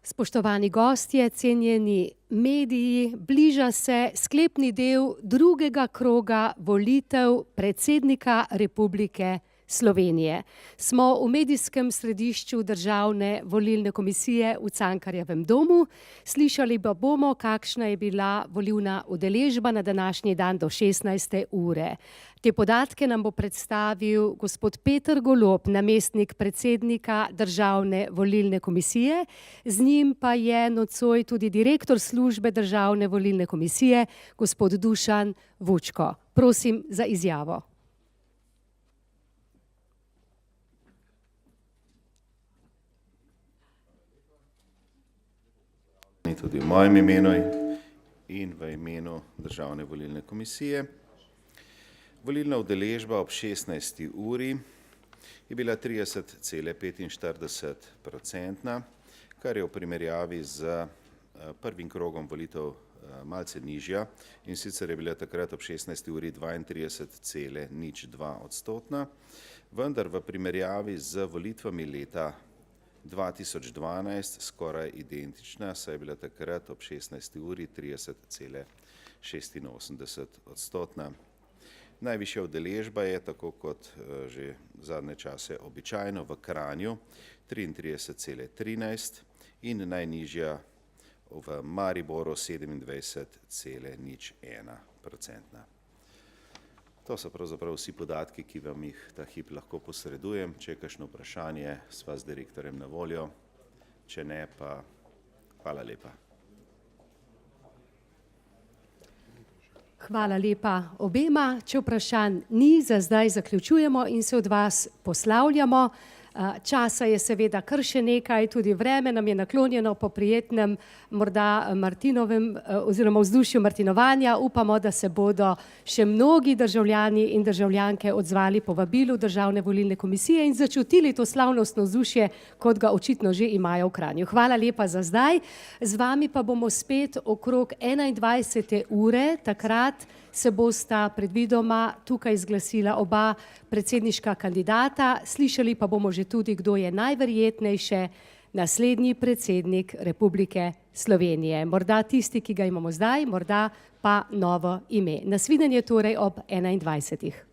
Spoštovani gostje, cenjeni mediji, bliža se sklepni del drugega kroga volitev predsednika Republike Slovenije. Smo v medijskem središču Državne volilne komisije v Cankarjevem domu. Slišali pa bomo, kakšna je bila volilna udeležba na današnji dan do 16. ure. Te podatke nam bo predstavil gospod Peter Golob, namestnik predsednika Državne volilne komisije. Z njim pa je nocoj tudi direktor službe Državne volilne komisije, gospod Dušan Vučko. Prosim za izjavo. Tudi v mojem imenu in v imenu Državne volilne komisije. Volilna udeležba ob 16. uri je bila 30,45%, kar je v primerjavi z prvim krogom volitev malce nižja, in sicer je bila takrat ob 16. uri 32,02%, vendar v primerjavi z volitvami leta 2012 skoraj identična, saj je bila takrat ob 16. uri 30,86%. Najvišja udeležba je, tako kot že zadnje čase običajno, v Kranju 33,13% in najnižja v Mariboru 27,01%. To so pravzaprav vsi podatki, ki vam jih ta hip lahko posredujem. Če je kakšno vprašanje, sva z direktorjem na voljo. Če ne, pa hvala lepa. Hvala lepa obema. Če vprašanj ni, za zdaj zaključujemo in se od vas poslavljamo. Časa je seveda kar še nekaj, tudi vreme nam je naklonjeno po prijetnem morda Martinovem oziroma vzdušju martinovanja. Upamo, da se bodo še mnogi državljani in državljanke odzvali povabilu Državne volilne komisije in začutili to slavnostno vzdušje, kot ga očitno že imajo v Kranju. Hvala lepa za zdaj. Z vami pa bomo spet okrog 21. ure, takrat se bosta predvidoma tukaj zglasila oba predsedniška kandidata. Slišali pa bomo že tudi, kdo je najverjetnejše naslednji predsednik Republike Slovenije. Morda tisti, ki ga imamo zdaj, morda pa novo ime. Nasvidenje torej ob 21.